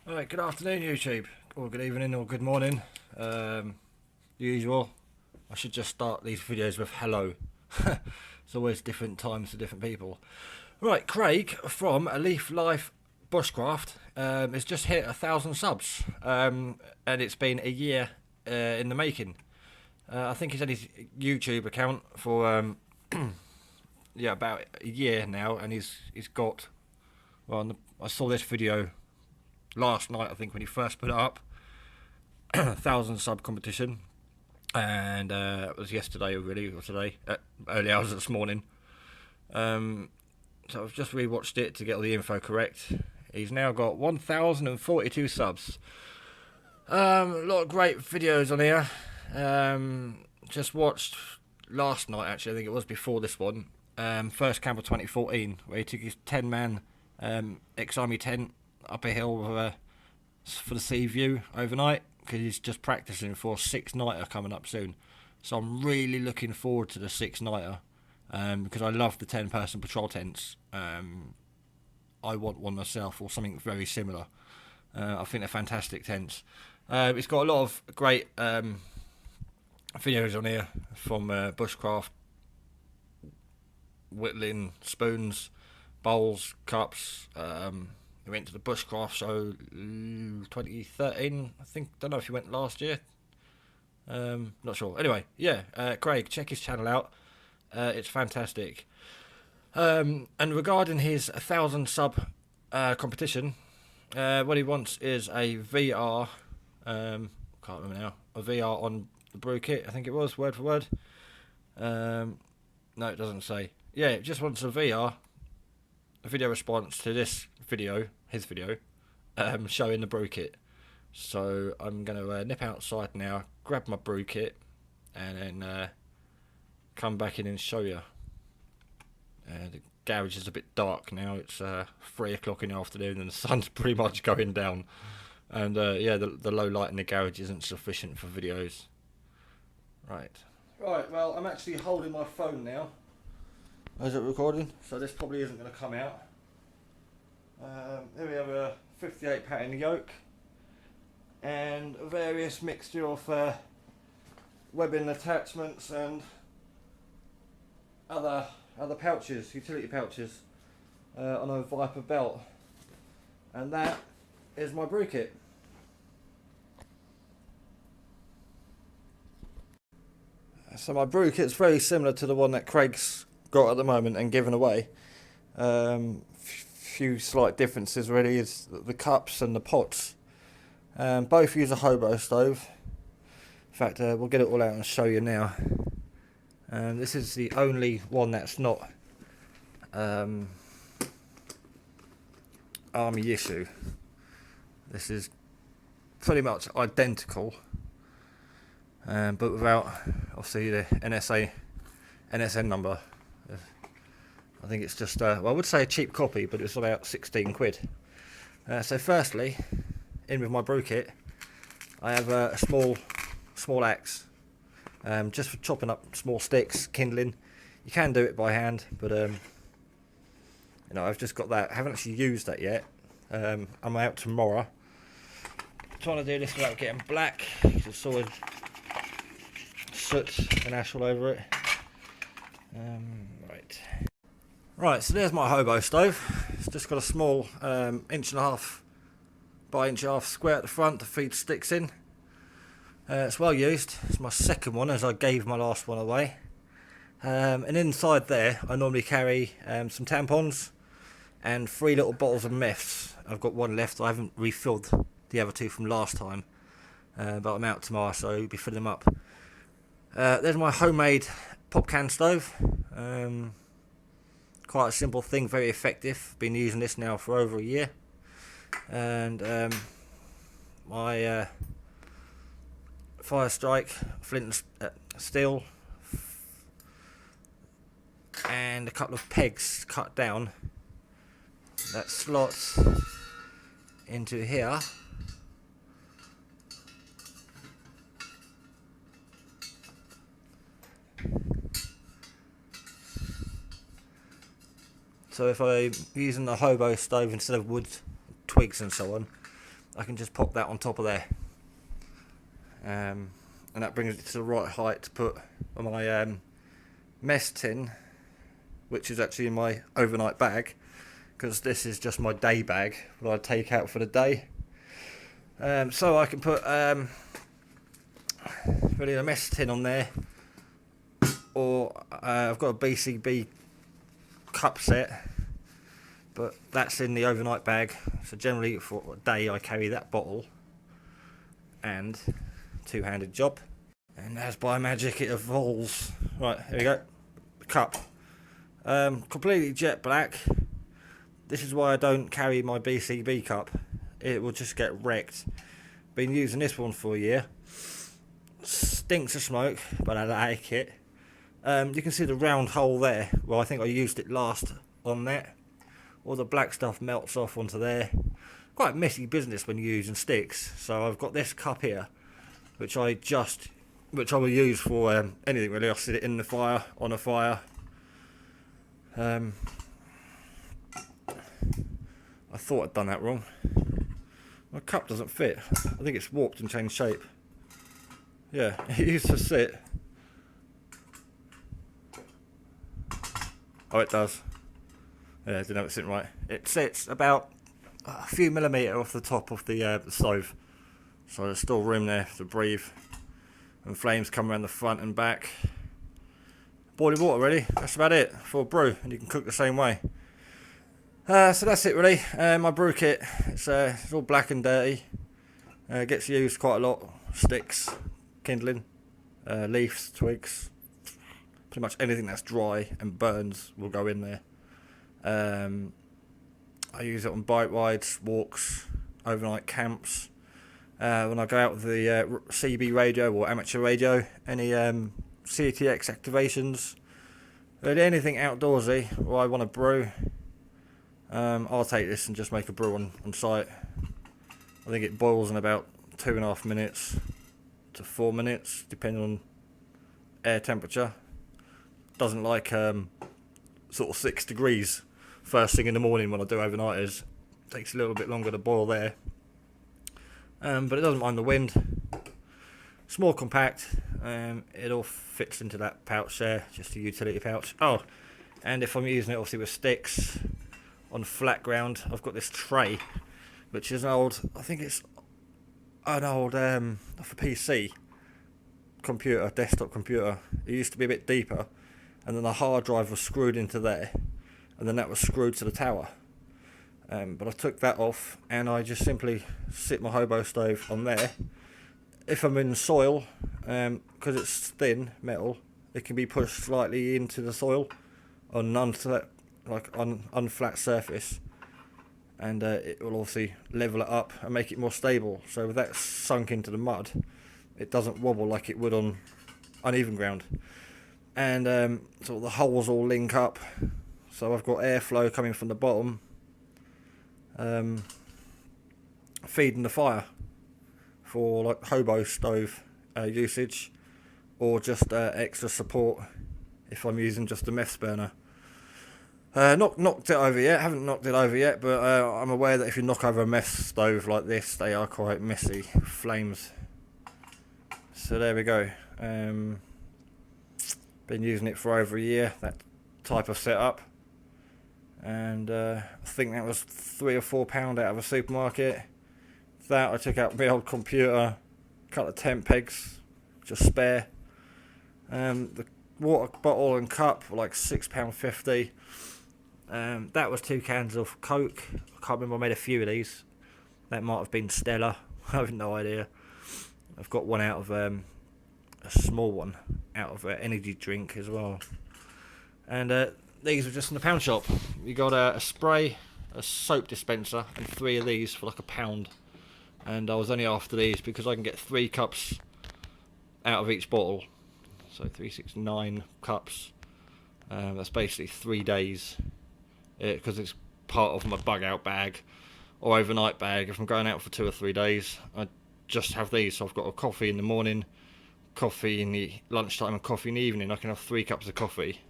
Alright, good afternoon YouTube, or good evening, or good morning. Usual, I should just start these videos with hello. It's always different times for different people. Right, Craig from Leaf Life Bushcraft has just hit 1,000 subs, and it's been a year in the making. I think he's had his YouTube account for yeah, about a year now, and he's got, well, I saw this video last night, I think, when he first put it up. 1,000 sub competition, and it was yesterday, really, or today, early hours this morning. So I've just rewatched it to get all the info correct. He's now got 1,042 subs. A lot of great videos on here. Just watched last night, actually, I think it was before this one. First camp of 2014, where he took his 10-man ex-army tent up a hill for the sea view overnight, because he's just practicing for a 6-nighter coming up soon. So I'm really looking forward to the 6-nighter, because I love the 10-person patrol tents. I want one myself, or something very similar. I think they're fantastic tents. It's got a lot of great videos on here from bushcraft, whittling, spoons, bowls, cups. We went to the bushcraft show 2013, I think. Don't know if you went last year. Not sure. Anyway, yeah, Craig, check his channel out. It's fantastic. And regarding his 1,000 sub competition, what he wants is a VR. Can't remember now. A VR on the brew kit, I think it was, word for word. No, it doesn't say. Yeah, it just wants a VR, a video response to this video, his video, showing the brew kit. So I'm going to nip outside now, grab my brew kit, and then come back in and show you. The garage is a bit dark now. It's 3 o'clock in the afternoon and the sun's pretty much going down. And yeah, the low light in the garage isn't sufficient for videos. Right, well, I'm actually holding my phone now. Is it recording? So this probably isn't going to come out. Here we have a 58 pattern yoke and various mixture of webbing attachments and other pouches, utility pouches, on a Viper belt, and that is my brew kit. So my brew kit's very similar to the one that Craig's got at the moment and given away. Few slight differences really is the cups and the pots. Both use a hobo stove. In fact, we'll get it all out and show you now. This is the only one that's not army issue. This is pretty much identical, but without obviously the NSN number. I think it's just well, I would say a cheap copy, but it's about 16 quid. So firstly, in with my brew kit, I have a small axe, just for chopping up small sticks, kindling. You can do it by hand, but you know, I've just got that. I haven't actually used that yet. I'm out tomorrow. Trying to do this without getting black. Just sort of soot and ash all over it. Right, so there's my hobo stove. It's just got a small 1.5 by 1.5 square at the front to feed sticks in. It's well used. It's my second one, as I gave my last one away. And inside there I normally carry some tampons and 3 little bottles of meths. I've got one left. I haven't refilled the other 2 from last time, but I'm out tomorrow, so I'll be filling them up. There's my homemade pop can stove. Quite a simple thing, very effective. Been using this now for over a year. And my fire strike, flint and steel, and a couple of pegs cut down that slots into here. So if I'm using the hobo stove instead of wood, twigs and so on, I can just pop that on top of there, and that brings it to the right height to put on my mess tin, which is actually in my overnight bag, because this is just my day bag that I take out for the day. So I can put really a mess tin on there, or I've got a BCB cup set, but that's in the overnight bag. So generally for a day I carry that bottle and two-handed job, and as by magic it evolves. Right, here we go. The cup, completely jet black. This is why I don't carry my BCB cup. It will just get wrecked. Been using this one for a year. Stinks of smoke, but I like it. You can see the round hole there. Well, I think I used it last on that. All the black stuff melts off onto there. Quite messy business when you're using sticks. So I've got this cup here, which I will use for anything really. I'll sit it in the fire, on a fire. I thought I'd done that wrong. My cup doesn't fit. I think it's warped and changed shape. Yeah, it used to sit. Oh, it does. Yeah, I didn't know it sitting right. It sits about a few millimetres off the top of the stove. So there's still room there to breathe. And flames come around the front and back. Boiling water really, that's about it for a brew, and you can cook the same way. So that's it really. My brew kit, it's all black and dirty. Gets used quite a lot. Sticks, kindling, leaves, twigs. Pretty much anything that's dry and burns will go in there. I use it on bike rides, walks, overnight camps. When I go out with the CB radio or amateur radio, any CTX activations, really anything outdoorsy where I want to brew, I'll take this and just make a brew on site. I think it boils in about 2.5 minutes to 4 minutes, depending on air temperature. Doesn't like sort of 6 degrees first thing in the morning when I do overnighters. Takes a little bit longer to boil there, but it doesn't mind the wind. It's more compact. It all fits into that pouch there, just a utility pouch. Oh, and if I'm using it obviously with sticks on flat ground, I've got this tray, which is an old, I think it's an old for PC computer, desktop computer. It used to be a bit deeper, and then the hard drive was screwed into there, and then that was screwed to the tower. But I took that off, and I just simply sit my hobo stove on there. If I'm in soil, because it's thin metal, it can be pushed slightly into the soil on an unflat surface, and it will obviously level it up and make it more stable. So with that sunk into the mud, it doesn't wobble like it would on uneven ground. And so the holes all link up, so I've got airflow coming from the bottom, feeding the fire for like hobo stove usage, or just extra support if I'm using just a mess burner. Not knocked it over yet, haven't knocked it over yet, but I'm aware that if you knock over a mess stove like this, they are quite messy, flames. So there we go. Been using it for over a year, that type of setup, and I think that was £3 or £4 out of a supermarket. That I took out my old computer, a couple of tent pegs, just spare. The water bottle and cup were like £6.50. That was 2 cans of Coke. I can't remember, I made a few of these. That might have been Stella, I have no idea. I've got one out of a small one out of an energy drink as well. And these were just in the pound shop. You got a spray, a soap dispenser, and 3 of these for like £1. And I was only after these because I can get 3 cups out of each bottle. So 3, 6, 9 cups. That's basically 3 days. Because it's part of my bug out bag or overnight bag. If I'm going out for 2 or 3 days, I just have these. So I've got a coffee in the morning, coffee in the lunchtime, and coffee in the evening. I can have 3 cups of coffee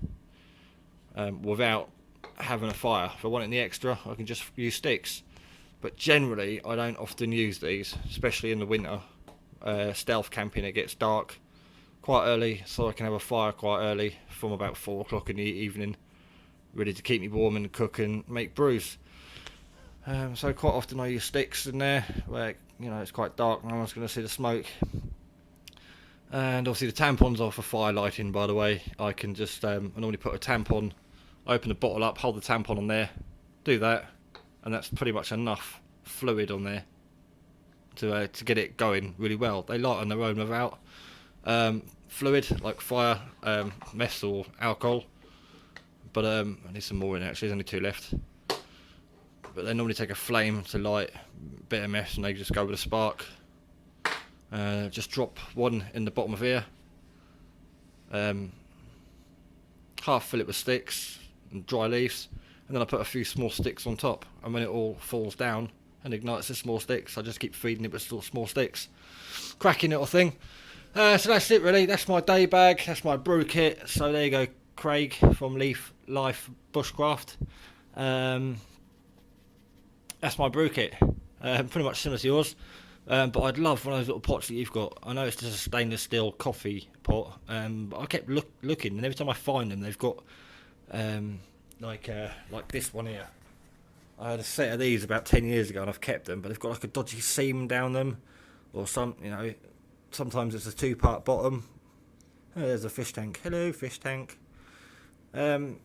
without having a fire. If I want any extra, I can just use sticks. but generally I don't often use these, especially in the winter. Stealth camping, it gets dark quite early, so I can have a fire quite early from about 4 o'clock in the evening, ready to keep me warm and cook and make brews. So quite often I use sticks in there where, you know, it's quite dark, no one's going to see the smoke. And obviously the tampons are for fire lighting, by the way. I can just I normally put a tampon, open the bottle up, hold the tampon on there, do that, and that's pretty much enough fluid on there to get it going really well. They light on their own without fluid like fire, mess or alcohol. But I need some more in it actually, there's only 2 left. But they normally take a flame to light a bit of mess and they just go with a spark. Just drop one in the bottom of here. Half fill it with sticks and dry leaves, and then I put a few small sticks on top, and when it all falls down and ignites the small sticks, I just keep feeding it with still small sticks. Cracking little thing. So that's it really, that's my day bag, that's my brew kit. So there you go, Craig from Leaf Life Bushcraft. That's my brew kit, pretty much similar to yours. But I'd love one of those little pots that you've got. I know it's just a stainless steel coffee pot, but I kept looking, and every time I find them, they've got like this one here. I had a set of these about 10 years ago, and I've kept them, but they've got like a dodgy seam down them, or some, you know, sometimes it's a 2-part bottom. Oh, there's a fish tank. Hello, fish tank. So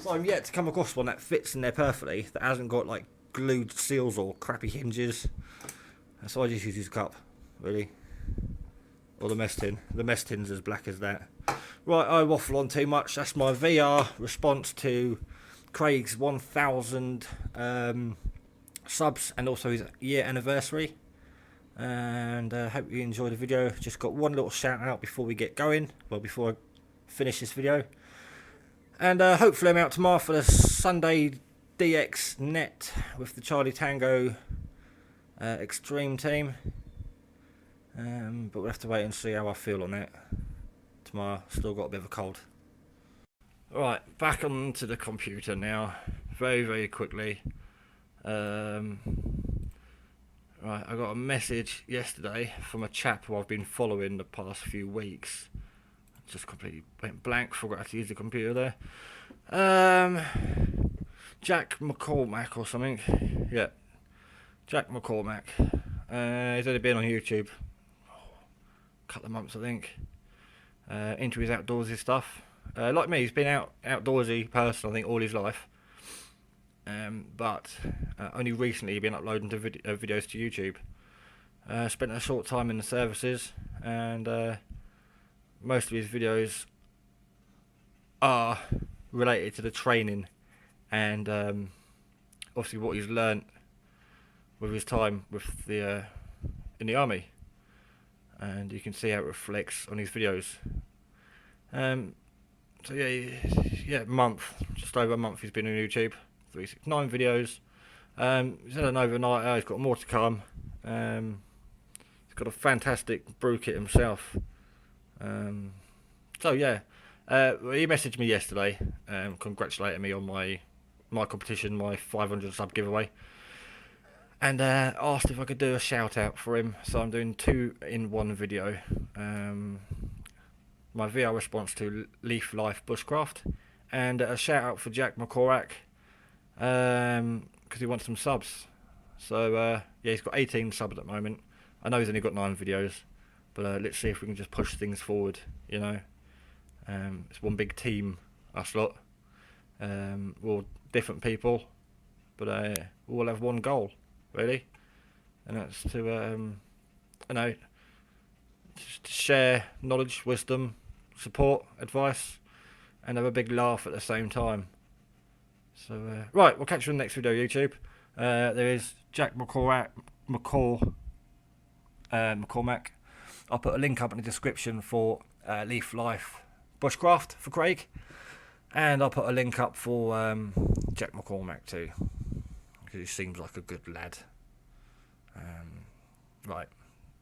I'm yet to come across one that fits in there perfectly, that hasn't got like glued seals or crappy hinges. So I just use this cup, really. Or the mess tin. The mess tin's as black as that. Right, I waffle on too much. That's my VR response to Craig's 1,000 subs and also his year anniversary. And hope you enjoyed the video. Just got one little shout out before we get going. Well, before I finish this video. And hopefully I'm out tomorrow for the Sunday DX net with the Charlie Tango Extreme team. But we'll have to wait and see how I feel on that tomorrow. Still got a bit of a cold. Alright, back onto the computer now. Very quickly. Right, I got a message yesterday from a chap who I've been following the past few weeks. Just completely went blank, forgot how to use the computer there. Jack McCormack or something. Yeah, Jack McCormack. He's only been on YouTube a couple of months, I think. Into his outdoorsy stuff. Like me, he's been outdoorsy person, I think, all his life. But only recently he's been uploading videos to YouTube. Spent a short time in the services, and most of his videos are related to the training and obviously what he's learnt with his time with the in the army, and you can see how it reflects on his videos. So yeah, just over a month he's been on YouTube. 369 videos. He's had an overnight. He's got more to come. He's got a fantastic brew kit himself. So yeah, he messaged me yesterday, congratulating me on my competition, my 500 sub giveaway, and asked if I could do a shout out for him. So I'm doing 2 in 1 video. My VR response to Leaf Life Bushcraft, and a shout out for Jack McCormack, because he wants some subs. So yeah, he's got 18 subs at the moment. I know he's only got 9 videos, but let's see if we can just push things forward, you know. It's one big team, us lot. We're all different people, but we all have one goal, really, and that's to, you know, just to share knowledge, wisdom, support, advice, and have a big laugh at the same time. So right, we'll catch you in the next video, YouTube. There is Jack McCormack. I'll put a link up in the description for Leaf Life Bushcraft for Craig, and I'll put a link up for Jack McCormack too, because he seems like a good lad. Right,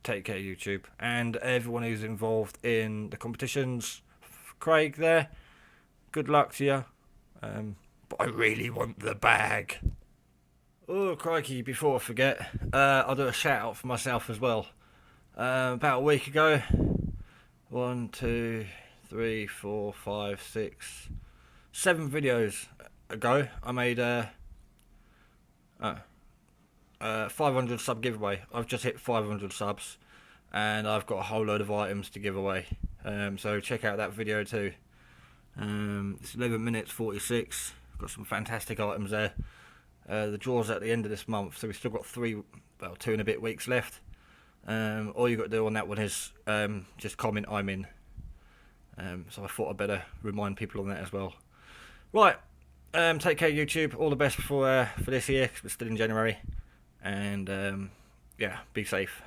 take care, YouTube, and everyone who's involved in the competitions. Craig there, good luck to you, but I really want the bag. Oh, crikey, before I forget, I'll do a shout out for myself as well. About a week ago, 1, 2, 3, 4, 5, 6, 7 videos ago, I made a 500 sub giveaway. I've just hit 500 subs, and I've got a whole load of items to give away. So check out that video too. It's 11 minutes 46. Got some fantastic items there. The draw's at the end of this month, so we've still got 2 and a bit weeks left. All you got to do on that one is just comment I'm in. So I thought I'd better remind people on that as well. Right, take care YouTube. All the best for this year, 'cause we're still in January. And yeah, be safe.